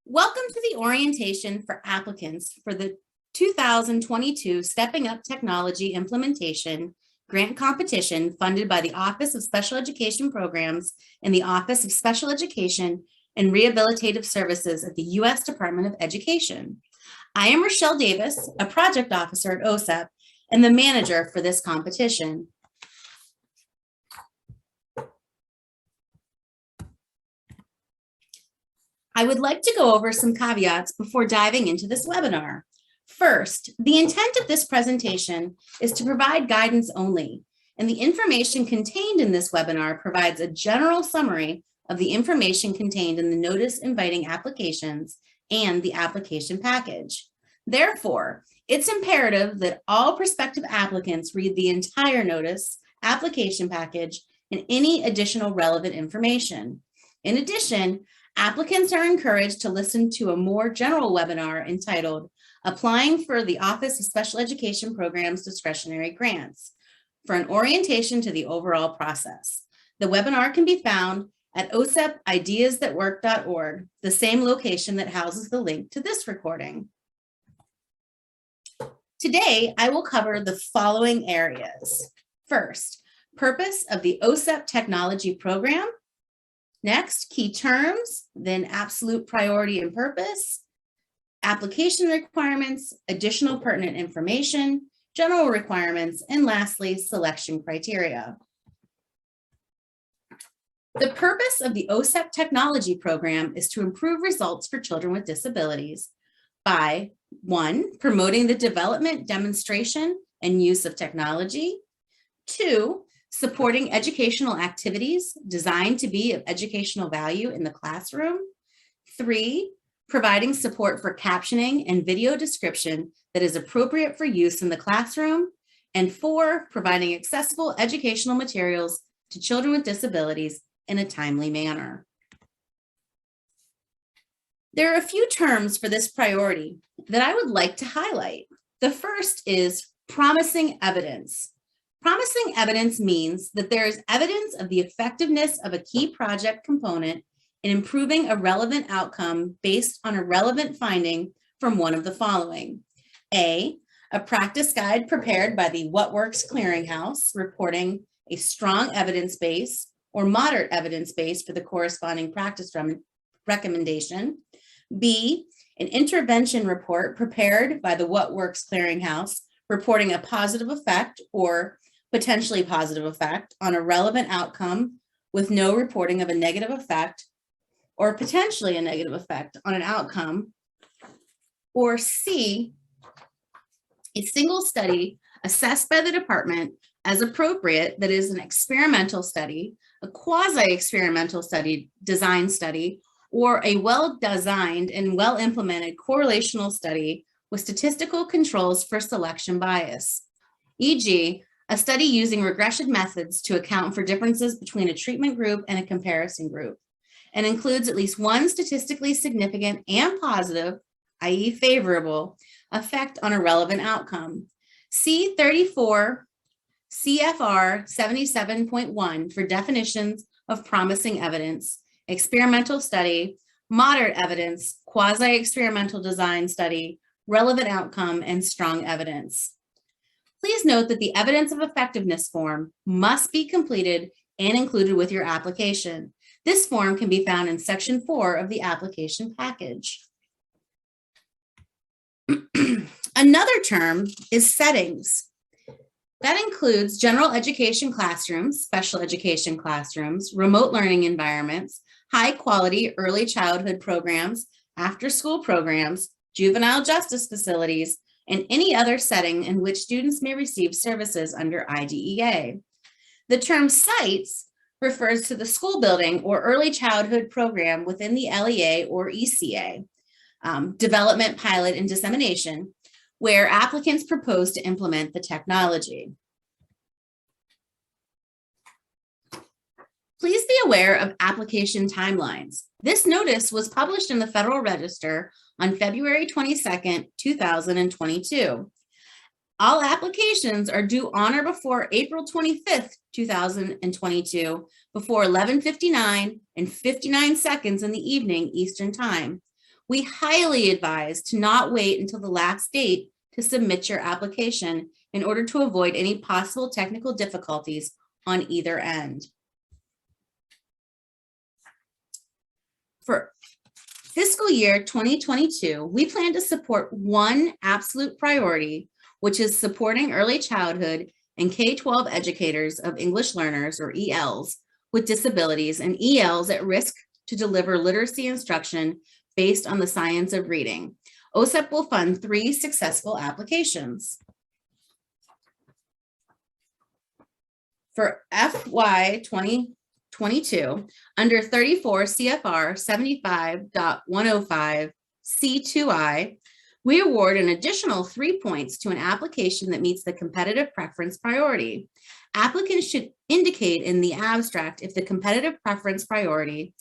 Welcome to the orientation for applicants for the 2022 Stepping Up Technology Implementation Grant Competition funded by the Office of Special Education Programs and the Office of Special Education and Rehabilitative Services at the U.S. Department of Education. I am Rochelle Davis, a project officer at OSEP and the manager for this competition. I would like to go over some caveats before diving into this webinar. First, the intent of this presentation is to provide guidance only, and the information contained in this webinar provides a general summary of the information contained in the notice inviting applications and the application package. Therefore, it's imperative that all prospective applicants read the entire notice, application package, and any additional relevant information. In addition, applicants are encouraged to listen to a more general webinar entitled Applying for the Office of Special Education Programs Discretionary Grants for an orientation to the overall process. The webinar can be found at osepideasthatwork.org, the same location that houses the link to this recording. Today, I will cover the following areas. First, purpose of the OSEP Technology Program. Next, key terms, then absolute priority and purpose, application requirements, additional pertinent information, general requirements, and lastly, selection criteria. The purpose of the OSEP Technology Program is to improve results for children with disabilities by 1, promoting the development, demonstration, and use of technology. 2, supporting educational activities designed to be of educational value in the classroom. 3, providing support for captioning and video description that is appropriate for use in the classroom. And 4, providing accessible educational materials to children with disabilities in a timely manner. There are a few terms for this priority that I would like to highlight. The first is promising evidence. Promising evidence means that there is evidence of the effectiveness of a key project component in improving a relevant outcome based on a relevant finding from one of the following. A practice guide prepared by the What Works Clearinghouse reporting a strong evidence base or moderate evidence base for the corresponding practice recommendation. B, an intervention report prepared by the What Works Clearinghouse reporting a positive effect or potentially positive effect on a relevant outcome with no reporting of a negative effect or potentially a negative effect on an outcome. Or C, a single study assessed by the department as appropriate that is an experimental study, a quasi-experimental study, design study, or a well-designed and well-implemented correlational study with statistical controls for selection bias, e.g., a study using regression methods to account for differences between a treatment group and a comparison group, and includes at least one statistically significant and positive, i.e. favorable, effect on a relevant outcome. See 34 CFR 77.1 for definitions of promising evidence, experimental study, moderate evidence, quasi-experimental design study, relevant outcome, and strong evidence. Please note that the evidence of effectiveness form must be completed and included with your application. This form can be found in section 4 of the application package. Another term is settings. That includes general education classrooms, special education classrooms, remote learning environments, high quality early childhood programs, after school programs, juvenile justice facilities, and any other setting in which students may receive services under IDEA. The term sites refers to the school building or early childhood program within the LEA or ECA, development, pilot, and dissemination, where applicants propose to implement the technology. Please be aware of application timelines. This notice was published in the Federal Register on February 22nd, 2022. All applications are due on or before April 25th, 2022, before 11:59 and 59 seconds in the evening Eastern Time, We highly advise to not wait until the last date to submit your application in order to avoid any possible technical difficulties on either end. For fiscal year 2022, we plan to support one absolute priority, which is supporting early childhood and K-12 educators of English learners, or ELs, with disabilities and ELs at risk to deliver literacy instruction based on the science of reading. OSEP will fund 3 successful applications. For FY 2022, under 34 CFR 75.105 C2I, we award an additional 3 points to an application that meets the competitive preference priority. Applicants should indicate in the abstract if the competitive preference priority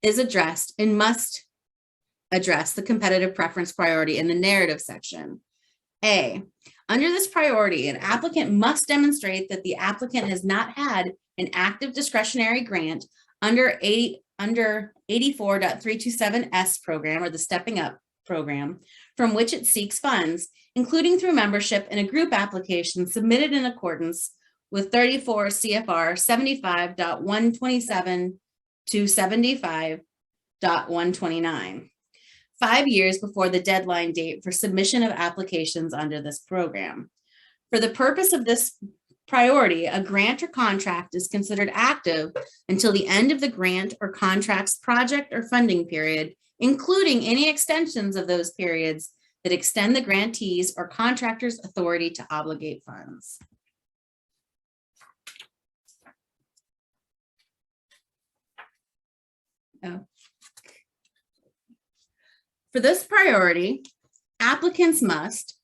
is addressed and must address the competitive preference priority in the narrative section. A, under this priority, an applicant must demonstrate that the applicant has not had an active discretionary grant under 84.327S program, or the Stepping Up program, from which it seeks funds, including through membership in a group application submitted in accordance with 34 CFR 75.127 to 75.129. 5 years before the deadline date for submission of applications under this program. For the purpose of this priority, a grant or contract is considered active until the end of the grant or contract's project or funding period, including any extensions of those periods that extend the grantee's or contractor's authority to obligate funds. For this priority, applicants must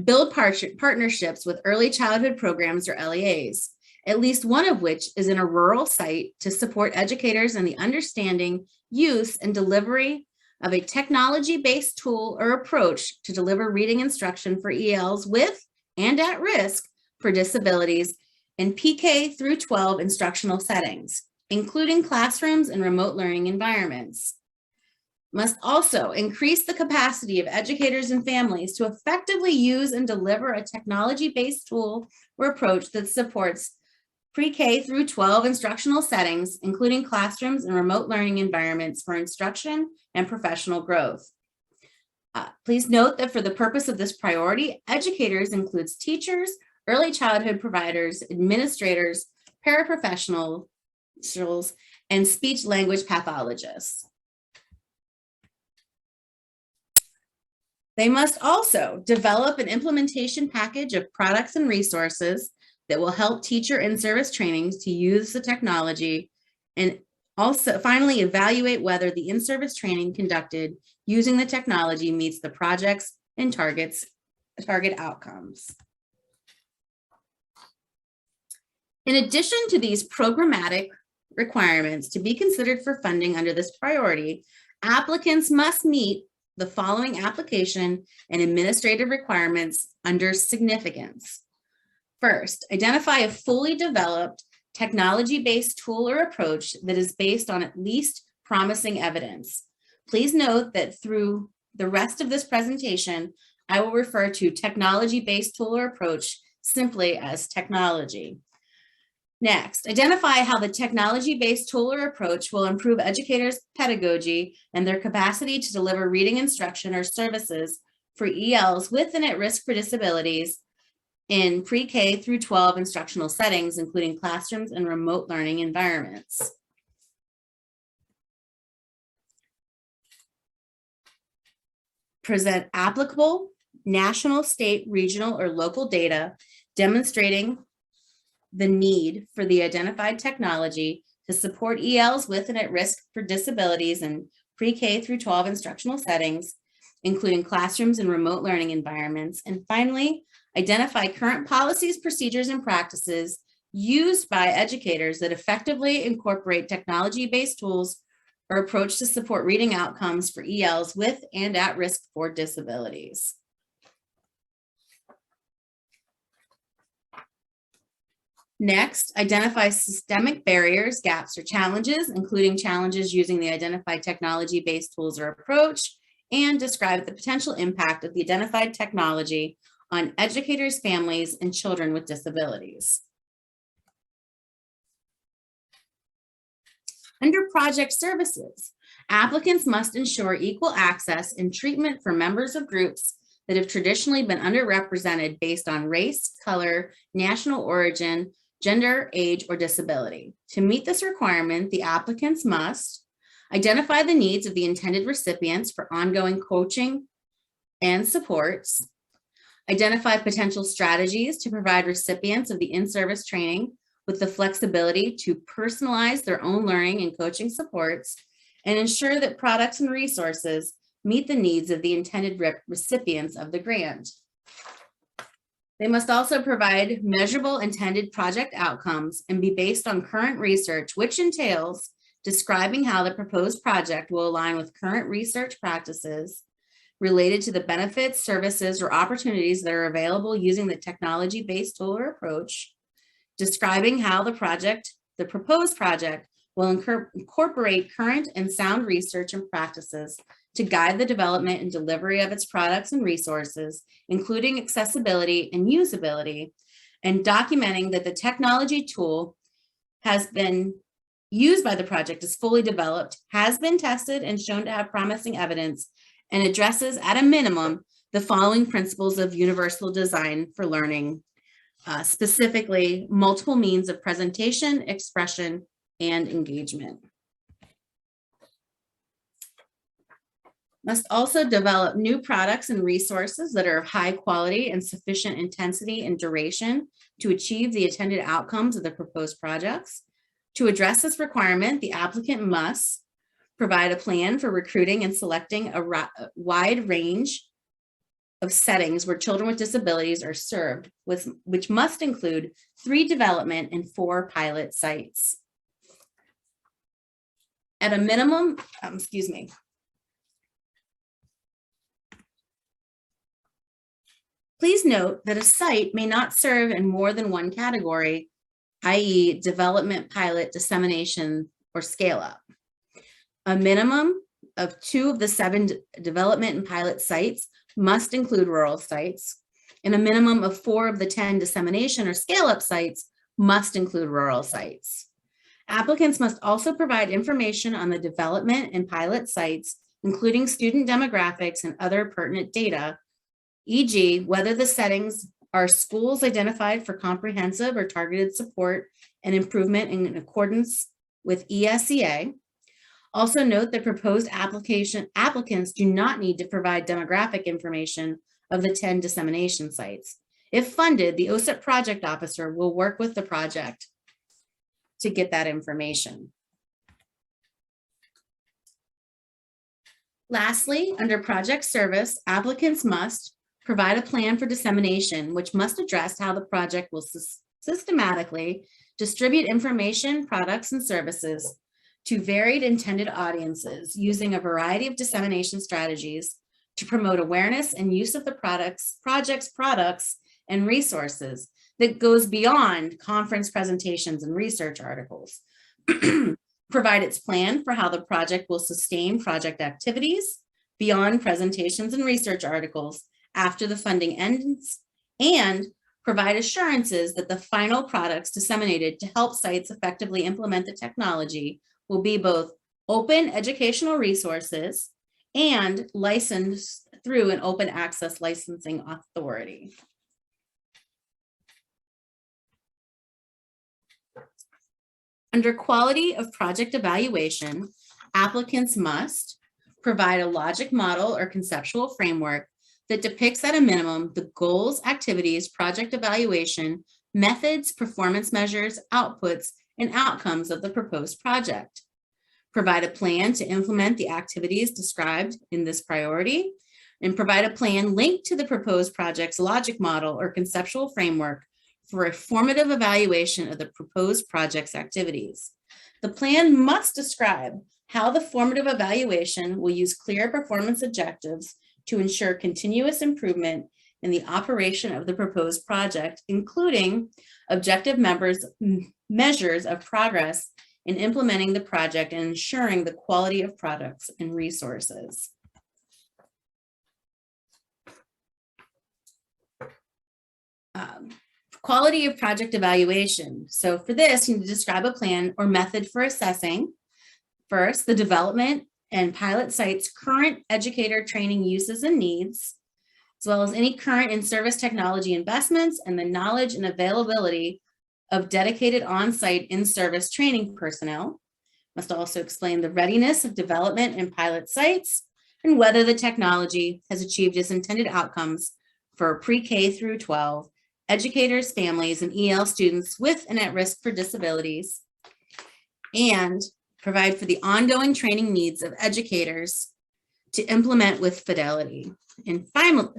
build partnerships with early childhood programs, or LEAs, at least one of which is in a rural site, to support educators in the understanding, use, and delivery of a technology-based tool or approach to deliver reading instruction for ELs with and at risk for disabilities in PK through 12 instructional settings, including classrooms and remote learning environments. Must also increase the capacity of educators and families to effectively use and deliver a technology-based tool or approach that supports pre-K through 12 instructional settings, including classrooms and remote learning environments for instruction and professional growth. Please note that for the purpose of this priority, educators includes teachers, early childhood providers, administrators, paraprofessionals, and speech language pathologists. They must also develop an implementation package of products and resources that will help teacher in-service trainings to use the technology, and also finally evaluate whether the in-service training conducted using the technology meets the projects and target outcomes. In addition to these programmatic requirements to be considered for funding under this priority, applicants must meet the following application and administrative requirements under Significance. First, identify a fully developed technology-based tool or approach that is based on at least promising evidence. Please note that through the rest of this presentation, I will refer to technology-based tool or approach simply as technology. Next, identify how the technology-based tool or approach will improve educators' pedagogy and their capacity to deliver reading instruction or services for ELs with and at risk for disabilities in pre-K through 12 instructional settings, including classrooms and remote learning environments. Present applicable national, state, regional, or local data demonstrating the need for the identified technology to support ELs with and at risk for disabilities in pre-K through 12 instructional settings, including classrooms and remote learning environments. And finally, identify current policies, procedures, and practices used by educators that effectively incorporate technology-based tools or approach to support reading outcomes for ELs with and at risk for disabilities. Next, identify systemic barriers, gaps, or challenges, including challenges using the identified technology-based tools or approach, and describe the potential impact of the identified technology on educators, families, and children with disabilities. Under project services, applicants must ensure equal access and treatment for members of groups that have traditionally been underrepresented based on race, color, national origin, gender, age, or disability. To meet this requirement, the applicants must identify the needs of the intended recipients for ongoing coaching and supports, identify potential strategies to provide recipients of the in-service training with the flexibility to personalize their own learning and coaching supports, and ensure that products and resources meet the needs of the intended recipients of the grant. They must also provide measurable intended project outcomes and be based on current research, which entails describing how the proposed project will align with current research practices related to the benefits, services, or opportunities that are available using the technology-based tool or approach, describing how the proposed project will incorporate current and sound research and practices to guide the development and delivery of its products and resources, including accessibility and usability, and documenting that the technology tool has been used by the project is fully developed, has been tested and shown to have promising evidence, and addresses at a minimum the following principles of universal design for learning, specifically multiple means of presentation, expression, and engagement. Must also develop new products and resources that are of high quality and sufficient intensity and duration to achieve the intended outcomes of the proposed projects. To address this requirement, the applicant must provide a plan for recruiting and selecting a wide range of settings where children with disabilities are served, which must include 3 development and 4 pilot sites. At a minimum, Please note that a site may not serve in more than one category, i.e. development, pilot, dissemination, or scale up. A minimum of 2 of the 7 development and pilot sites must include rural sites, and a minimum of 4 of the 10 dissemination or scale up sites must include rural sites. Applicants must also provide information on the development and pilot sites, including student demographics and other pertinent data, e.g. whether the settings are schools identified for comprehensive or targeted support and improvement in accordance with ESEA. Also note that proposed applicants do not need to provide demographic information of the 10 dissemination sites. If funded, the OSIP project officer will work with the project to get that information. Lastly, under project service, applicants must provide a plan for dissemination, which must address how the project will systematically distribute information, products, and services to varied intended audiences using a variety of dissemination strategies to promote awareness and use of the project's products, and resources that goes beyond conference presentations and research articles. Provide its plan for how the project will sustain project activities beyond presentations and research articles after the funding ends, and provide assurances that the final products disseminated to help sites effectively implement the technology will be both open educational resources and licensed through an open access licensing authority. Under quality of project evaluation, applicants must provide a logic model or conceptual framework that depicts at a minimum the goals, activities, project evaluation, methods, performance measures, outputs, and outcomes of the proposed project. Provide a plan to implement the activities described in this priority, and provide a plan linked to the proposed project's logic model or conceptual framework for a formative evaluation of the proposed project's activities. The plan must describe how the formative evaluation will use clear performance objectives to ensure continuous improvement in the operation of the proposed project, including objective measures of progress in implementing the project and ensuring the quality of products and resources. Quality of project evaluation. So for this, you need to describe a plan or method for assessing, first, the development and pilot site's current educator training uses and needs, as well as any current in-service technology investments and the knowledge and availability of dedicated on-site in-service training personnel. Must also explain the readiness of development and pilot sites and whether the technology has achieved its intended outcomes for pre-K through 12 educators, families, and EL students with and at risk for disabilities, and provide for the ongoing training needs of educators to implement with fidelity. And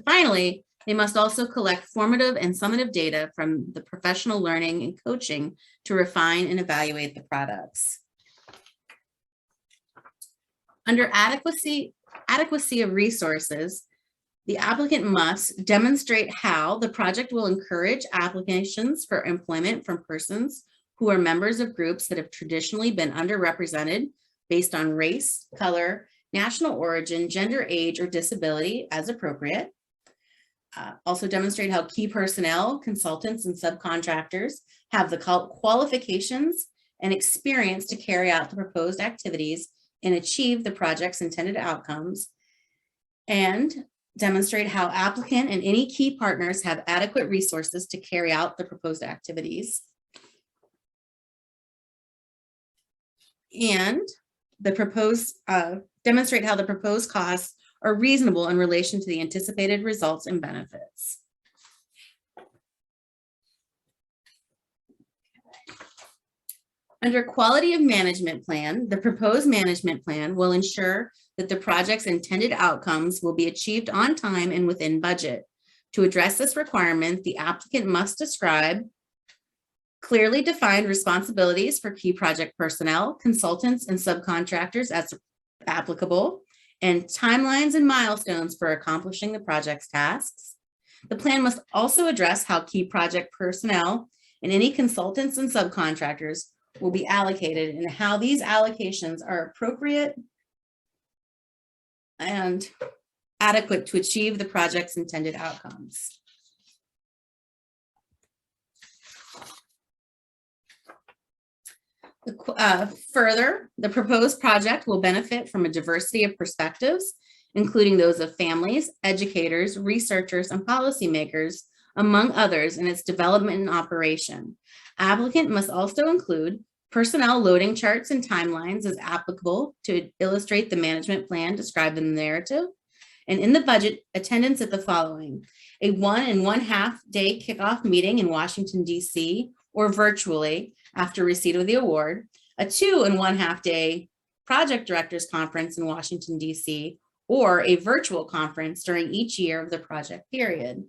finally, they must also collect formative and summative data from the professional learning and coaching to refine and evaluate the products. Under adequacy of resources, the applicant must demonstrate how the project will encourage applications for employment from persons who are members of groups that have traditionally been underrepresented based on race, color, national origin, gender, age, or disability as appropriate. Also demonstrate how key personnel, consultants, and subcontractors have the qualifications and experience to carry out the proposed activities and achieve the project's intended outcomes, and demonstrate how applicant and any key partners have adequate resources to carry out the proposed activities. And demonstrate how the proposed costs are reasonable in relation to the anticipated results and benefits. Under quality of management plan, the proposed management plan will ensure that the project's intended outcomes will be achieved on time and within budget. To address this requirement, the applicant must describe clearly defined responsibilities for key project personnel, consultants, and subcontractors as applicable, and timelines and milestones for accomplishing the project's tasks. The plan must also address how key project personnel and any consultants and subcontractors will be allocated and how these allocations are appropriate and adequate to achieve the project's intended outcomes. Further, the proposed project will benefit from a diversity of perspectives, including those of families, educators, researchers, and policymakers, among others, in its development and operation. Applicant must also include personnel loading charts and timelines as applicable to illustrate the management plan described in the narrative. And in the budget, attendance at the following: a 1.5 day kickoff meeting in Washington, D.C., or virtually after receipt of the award, a 2.5 day project directors conference in Washington, D.C., or a virtual conference during each year of the project period.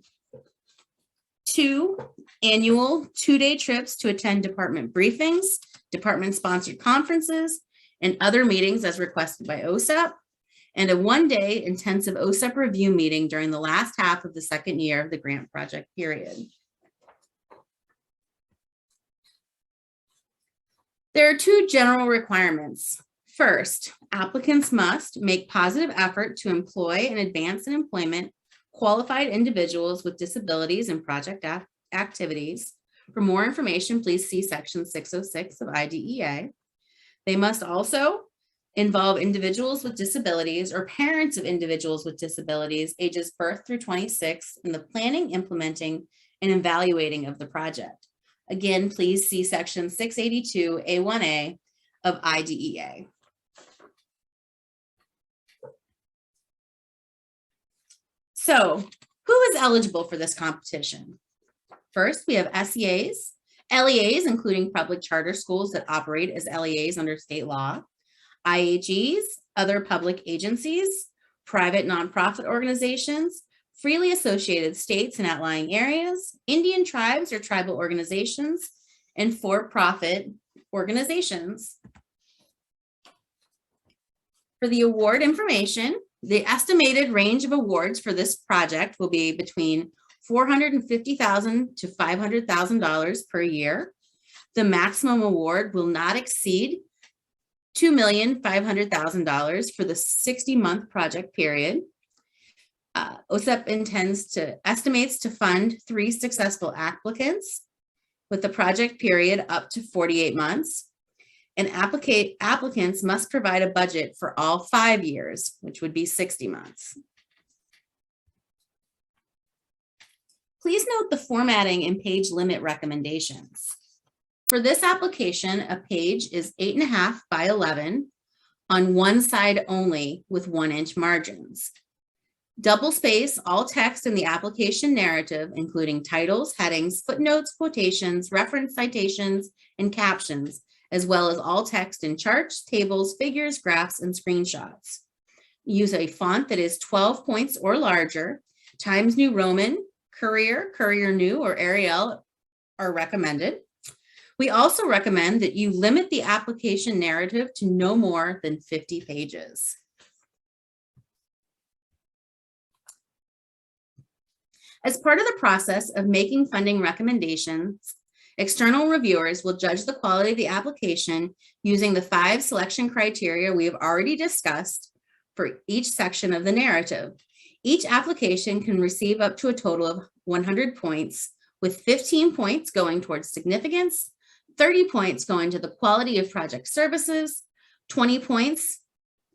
2 annual 2-day trips to attend department briefings, department-sponsored conferences, and other meetings as requested by OSEP, and a 1-day intensive OSEP review meeting during the last half of the second year of the grant project period. There are 2 general requirements. First, applicants must make positive effort to employ and advance in employment qualified individuals with disabilities in project activities. For more information, please see section 606 of IDEA. They must also involve individuals with disabilities or parents of individuals with disabilities ages birth through 26 in the planning, implementing, and evaluating of the project. Again, please see section 682 A1A of IDEA. So, who is eligible for this competition? First, we have SEAs, LEAs, including public charter schools that operate as LEAs under state law, IHEs, other public agencies, private nonprofit organizations, freely associated states and outlying areas, Indian tribes or tribal organizations, and for-profit organizations. For the award information, the estimated range of awards for this project will be between $450,000 to $500,000 per year. The maximum award will not exceed $2,500,000 for the 60-month project period. OSEP estimates to fund 3 successful applicants with the project period up to 48 months. And applicants must provide a budget for all 5 years, which would be 60 months. Please note the formatting and page limit recommendations. For this application, a page is 8.5 by 11 on one side only with 1-inch margins. Double space all text in the application narrative, including titles, headings, footnotes, quotations, reference citations, and captions, as well as all text in charts, tables, figures, graphs, and screenshots. Use a font that is 12 points or larger. Times New Roman, Courier, Courier New, or Arial are recommended. We also recommend that you limit the application narrative to no more than 50 pages. As part of the process of making funding recommendations, external reviewers will judge the quality of the application using the 5 selection criteria we have already discussed for each section of the narrative. Each application can receive up to a total of 100 points, with 15 points going towards significance, 30 points going to the quality of project services, 20 points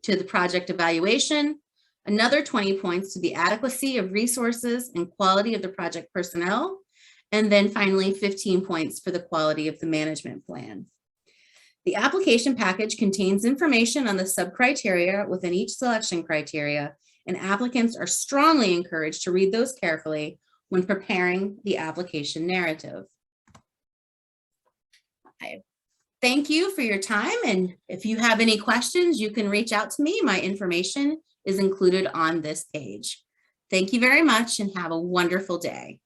to the project evaluation, another 20 points to the adequacy of resources and quality of the project personnel, and then finally 15 points for the quality of the management plan. The application package contains information on the sub-criteria within each selection criteria, and applicants are strongly encouraged to read those carefully when preparing the application narrative. I thank you for your time, and if you have any questions, you can reach out to me. My information is included on this page. Thank you very much and have a wonderful day.